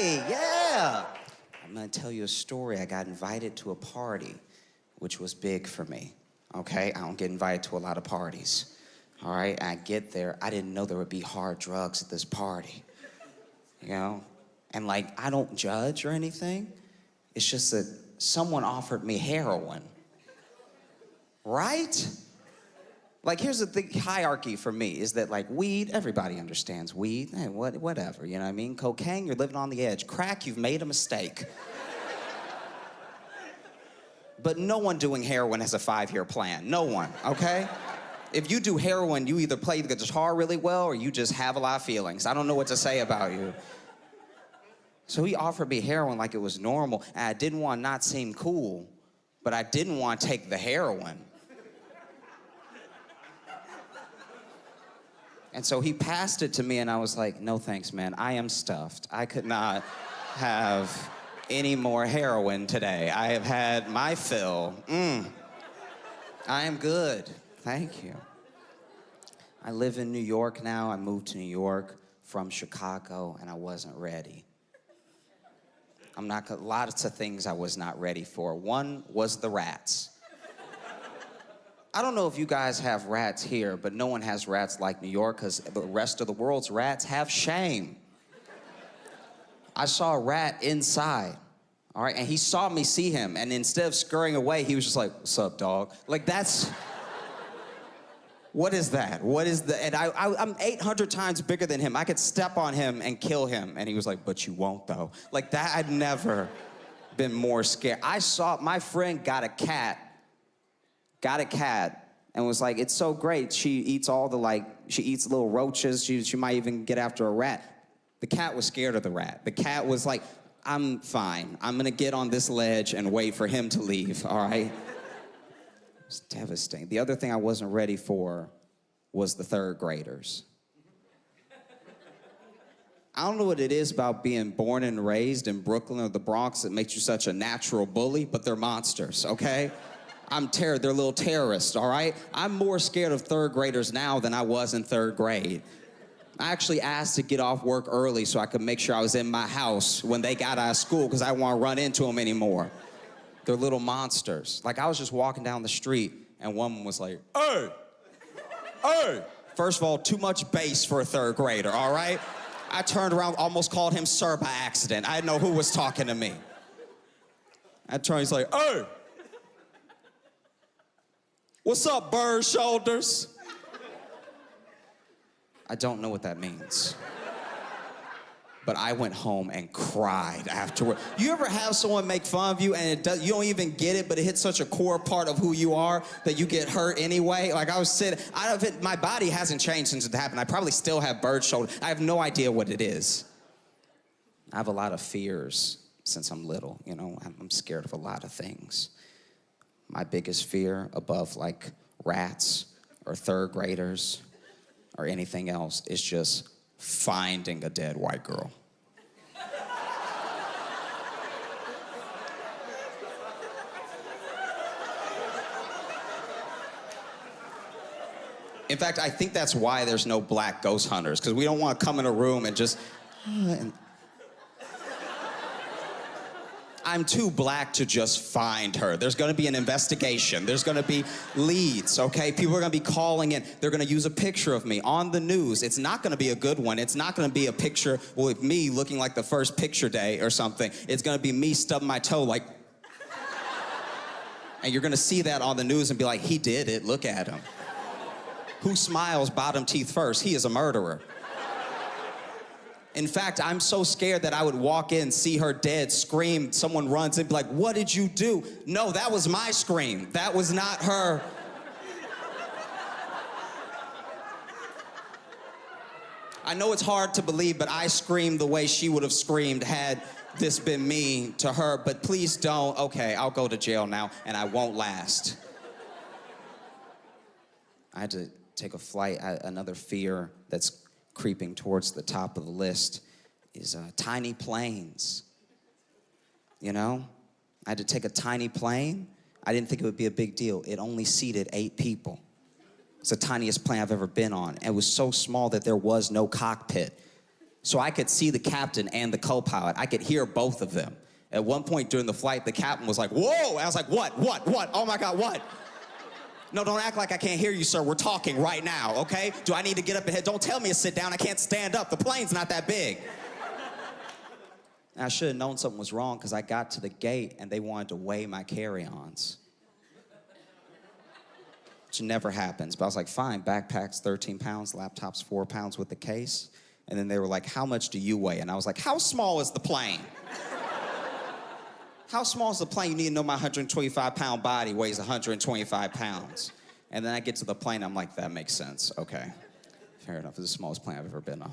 Hey, yeah. I'm gonna tell you a story. I got invited to a party, which was big for me, okay? I don't get invited to a lot of parties, all right? I get there, I didn't know there would be hard drugs at this party, you know? And like, I don't judge or anything. It's just that someone offered me heroin, right? Like, here's the hierarchy for me, is that like weed, everybody understands weed, whatever, you know what I mean? Cocaine, you're living on the edge. Crack, you've made a mistake. But no one doing heroin has a 5-year plan, no one, okay? If you do heroin, you either play the guitar really well or you just have a lot of feelings. I don't know what to say about you. So he offered me heroin like it was normal, and I didn't want to not seem cool, but I didn't want to take the heroin. And so he passed it to me, and I was like, no thanks, man. I am stuffed. I could not have any more heroin today. I have had my fill. I am good. Thank you. I live in New York now. I moved to New York from Chicago, and I wasn't ready. Lots of things I was not ready for. One was the rats. I don't know if you guys have rats here, but no one has rats like New York, because the rest of the world's rats have shame. I saw a rat inside, all right, and he saw me see him, and instead of scurrying away, he was just like, "What's up, dog?" Like, that's... What is that? What is the... And I'm 800 times bigger than him. I could step on him and kill him, and he was like, "But you won't, though." Like, that, I'd never been more scared. I saw... My friend got a cat, and was like, "It's so great. She eats all the, like, she eats little roaches. She might even get after a rat." The cat was scared of the rat. The cat was like, "I'm fine. I'm gonna get on this ledge and wait for him to leave," all right? It was devastating. The other thing I wasn't ready for was the third graders. I don't know what it is about being born and raised in Brooklyn or the Bronx that makes you such a natural bully, but they're monsters, okay? They're little terrorists, all right? I'm more scared of third graders now than I was in third grade. I actually asked to get off work early so I could make sure I was in my house when they got out of school, because I didn't want to run into them anymore. They're little monsters. Like, I was just walking down the street, and one was like, "Hey, hey." First of all, too much bass for a third grader, all right? I turned around, almost called him sir by accident. I didn't know who was talking to me. I turned, he's like, "Hey. What's up, bird shoulders?" I don't know what that means. But I went home and cried afterward. You ever have someone make fun of you and you don't even get it, but it hits such a core part of who you are that you get hurt anyway? Like, I was sitting, my body hasn't changed since it happened. I probably still have bird shoulder. I have no idea what it is. I have a lot of fears since I'm little, you know? I'm scared of a lot of things. My biggest fear, above like rats or third graders or anything else, is just finding a dead white girl. In fact, I think that's why there's no black ghost hunters, because we don't want to come in a room and just... I'm too black to just find her. There's gonna be an investigation. There's gonna be leads, okay? People are gonna be calling in. They're gonna use a picture of me on the news. It's not gonna be a good one. It's not gonna be a picture with me looking like the first picture day or something. It's gonna be me stubbing my toe like... And you're gonna see that on the news and be like, "He did it, look at him." Who smiles bottom teeth first? He is a murderer. In fact, I'm so scared that I would walk in, see her dead, scream, someone runs and be like, "What did you do?" No, that was my scream. That was not her. I know it's hard to believe, but I screamed the way she would have screamed had this been me to her. But please don't. Okay, I'll go to jail now, and I won't last. I had to take a flight. Another fear that's creeping towards the top of the list is tiny planes. You know? I had to take a tiny plane. I didn't think it would be a big deal. It only seated 8 people. It's the tiniest plane I've ever been on. It was so small that there was no cockpit. So I could see the captain and the co-pilot. I could hear both of them. At one point during the flight, the captain was like, whoa! I was like, what? Oh my God, what? No, don't act like I can't hear you, sir. We're talking right now, okay? Do I need to get up and head? Don't tell me to sit down. I can't stand up. The plane's not that big. And I should have known something was wrong because I got to the gate and they wanted to weigh my carry-ons. Which never happens. But I was like, fine, backpack's 13 pounds, laptop's 4 pounds with the case. And then they were like, how much do you weigh? And I was like, how small is the plane? How small is the plane? You need to know my 125-pound body weighs 125 pounds. And then I get to the plane, I'm like, that makes sense. Okay, fair enough. It's the smallest plane I've ever been on.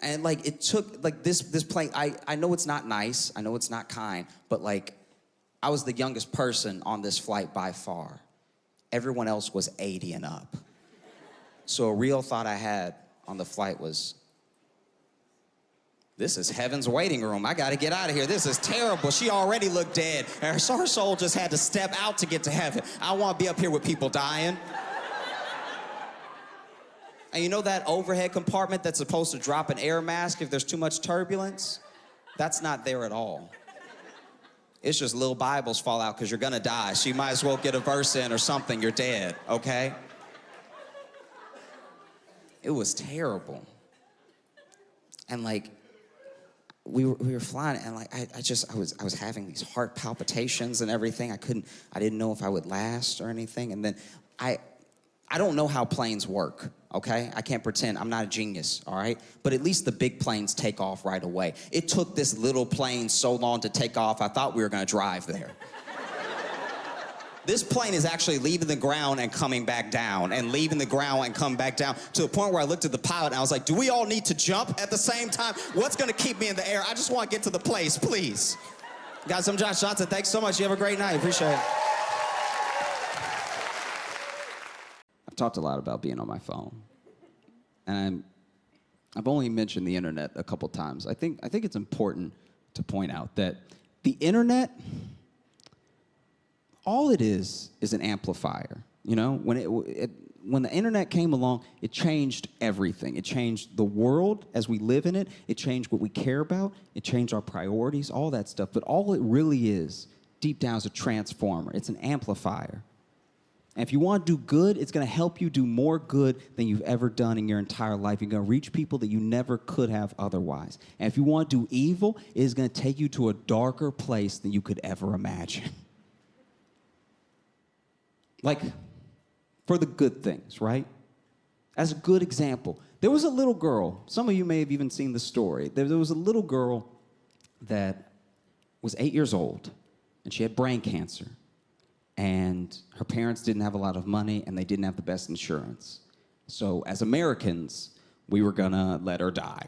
And like, it took, like this plane, I know it's not nice, I know it's not kind, but like, I was the youngest person on this flight by far. Everyone else was 80 and up. So a real thought I had on the flight was, this is heaven's waiting room. I gotta get out of here. This is terrible. She already looked dead. Her soul just had to step out to get to heaven. I wanna be up here with people dying. And you know that overhead compartment that's supposed to drop an air mask if there's too much turbulence? That's not there at all. It's just little Bibles fall out because you're gonna die. So you might as well get a verse in or something. You're dead, okay? It was terrible. And like, we were flying, and like I was having these heart palpitations and everything. I didn't know if I would last or anything. And then I don't know how planes work, okay? I can't pretend. I'm not a genius, all right? But at least the big planes take off right away. It took this little plane so long to take off, I thought we were gonna drive there. This plane is actually leaving the ground and coming back down, and leaving the ground and coming back down, to the point where I looked at the pilot and I was like, do we all need to jump at the same time? What's gonna keep me in the air? I just wanna get to the place, please. Guys, I'm Josh Johnson. Thanks so much. You have a great night. Appreciate it. I've talked a lot about being on my phone, and I've only mentioned the internet a couple times. I think it's important to point out that the internet, all it is an amplifier. You know, when the internet came along, it changed everything. It changed the world as we live in it. It changed what we care about. It changed our priorities, all that stuff. But all it really is, deep down, is a transformer. It's an amplifier. And if you want to do good, it's going to help you do more good than you've ever done in your entire life. You're going to reach people that you never could have otherwise. And if you want to do evil, it is going to take you to a darker place than you could ever imagine. Like, for the good things, right? As a good example, there was a little girl. Some of you may have even seen the story. There was a little girl that was 8 years old, and she had brain cancer. And her parents didn't have a lot of money, and they didn't have the best insurance. So as Americans, we were gonna let her die.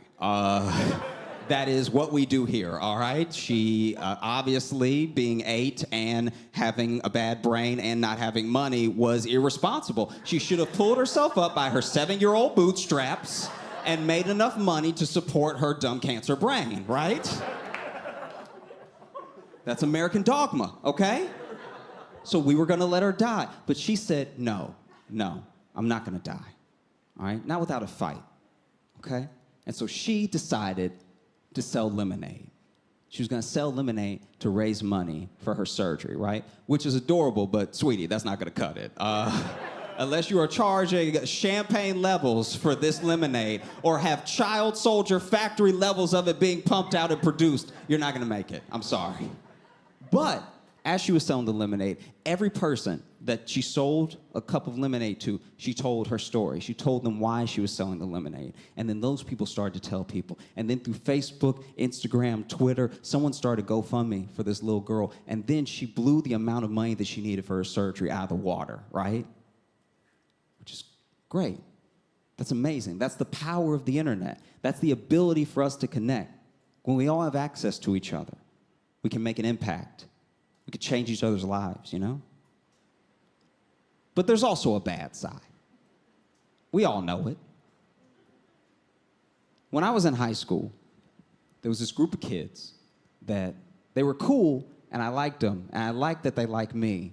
That is what we do here, all right? She, obviously, being 8 and having a bad brain and not having money, was irresponsible. She should have pulled herself up by her 7-year-old bootstraps and made enough money to support her dumb cancer brain, right? That's American dogma, okay? So we were gonna let her die, but she said, no, I'm not gonna die, all right? Not without a fight, okay? And so she decided to sell lemonade. She was gonna sell lemonade to raise money for her surgery, right? Which is adorable, but sweetie, that's not gonna cut it. Unless you are charging champagne levels for this lemonade or have child soldier factory levels of it being pumped out and produced, you're not gonna make it. I'm sorry. But as she was selling the lemonade, every person that she sold a cup of lemonade to, she told her story. She told them why she was selling the lemonade. And then those people started to tell people. And then through Facebook, Instagram, Twitter, someone started GoFundMe for this little girl. And then she blew the amount of money that she needed for her surgery out of the water, right? Which is great. That's amazing. That's the power of the internet. That's the ability for us to connect. When we all have access to each other, we can make an impact. We could change each other's lives, you know? But there's also a bad side. We all know it. When I was in high school, there was this group of kids that they were cool, and I liked them, and I liked that they liked me,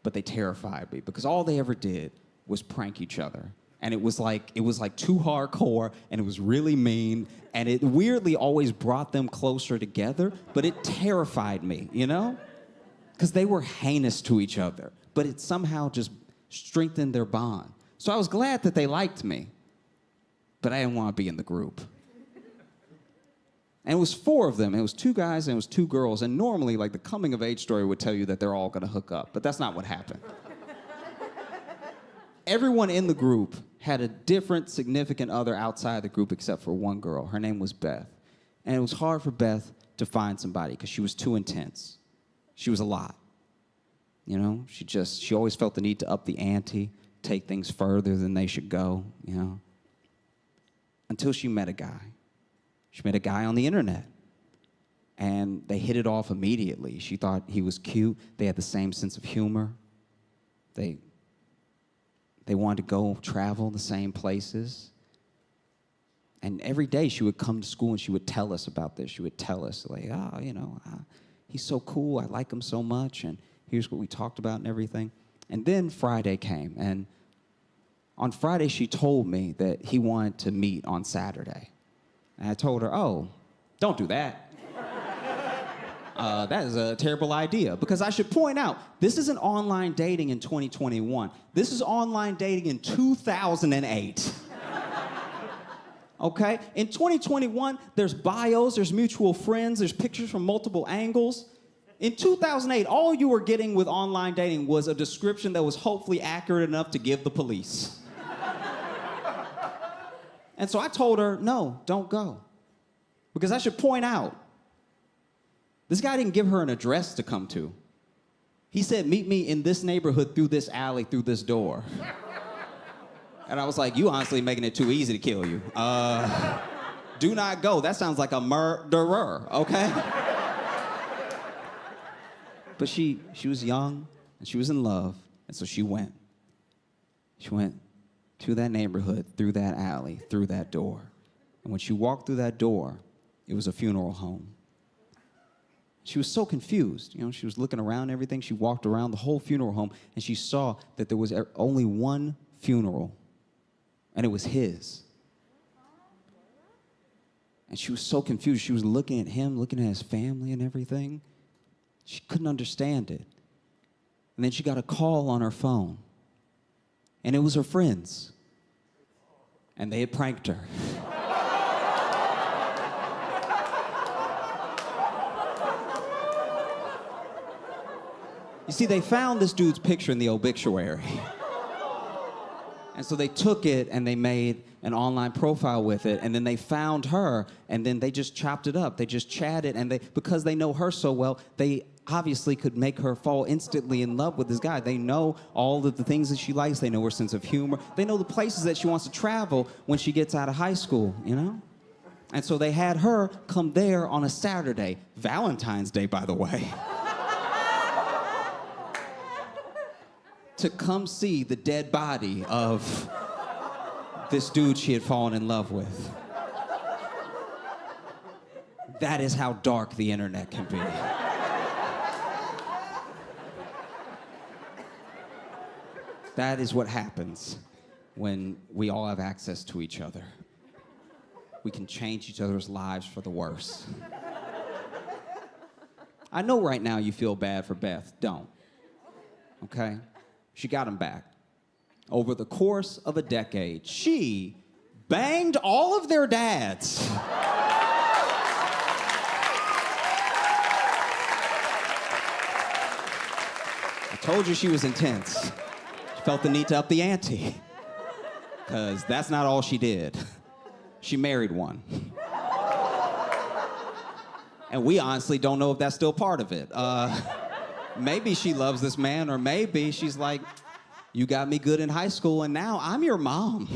but they terrified me because all they ever did was prank each other And it was like too hardcore, and it was really mean, and it weirdly always brought them closer together, but it terrified me, you know? Because they were heinous to each other, but it somehow just strengthened their bond. So I was glad that they liked me, but I didn't want to be in the group. And it was 4 of them. It was 2 guys and it was 2 girls. And normally, like, the coming of age story would tell you that they're all gonna hook up, but that's not what happened. Everyone in the group had a different significant other outside the group except for one girl. Her name was Beth. And it was hard for Beth to find somebody because she was too intense. She was a lot. You know, she always felt the need to up the ante, take things further than they should go, you know. Until she met a guy. She met a guy on the internet. And they hit it off immediately. She thought he was cute. They had the same sense of humor. They wanted to go travel the same places. And every day she would come to school and she would tell us about this. She would tell us, like, oh, you know, he's so cool. I like him so much. And here's what we talked about and everything. And then Friday came. And on Friday, she told me that he wanted to meet on Saturday. And I told her, oh, don't do that. That is a terrible idea. Because I should point out, this isn't online dating in 2021. This is online dating in 2008. Okay? In 2021, there's bios, there's mutual friends, there's pictures from multiple angles. In 2008, all you were getting with online dating was a description that was hopefully accurate enough to give the police. And so I told her, no, don't go. Because I should point out, this guy didn't give her an address to come to. He said, meet me in this neighborhood through this alley, through this door. And I was like, you honestly making it too easy to kill you. Do not go. That sounds like a murderer, okay? But she was young, and she was in love, and so she went. She went to that neighborhood, through that alley, through that door. And when she walked through that door, it was a funeral home. She was so confused. You know, she was looking around and everything. She walked around the whole funeral home, and she saw that there was only one funeral, and it was his. And she was so confused. She was looking at him, looking at his family and everything. She couldn't understand it. And then she got a call on her phone, and it was her friends. And they had pranked her. You see, they found this dude's picture in the obituary. And so they took it and they made an online profile with it, and then they found her, and then they just chopped it up. They just chatted, and because they know her so well, they obviously could make her fall instantly in love with this guy. They know all of the things that she likes. They know her sense of humor. They know the places that she wants to travel when she gets out of high school, you know? And so they had her come there on a Saturday, Valentine's Day, by the way. To come see the dead body of this dude she had fallen in love with. That is how dark the internet can be. That is what happens when we all have access to each other. We can change each other's lives for the worse. I know right now you feel bad for Beth. Don't. Okay? She got him back. Over the course of a decade, she banged all of their dads. I told you she was intense. She felt the need to up the ante. Because that's not all she did. She married one. And we honestly don't know if that's still part of it. Maybe she loves this man, or maybe she's like, you got me good in high school, and now I'm your mom.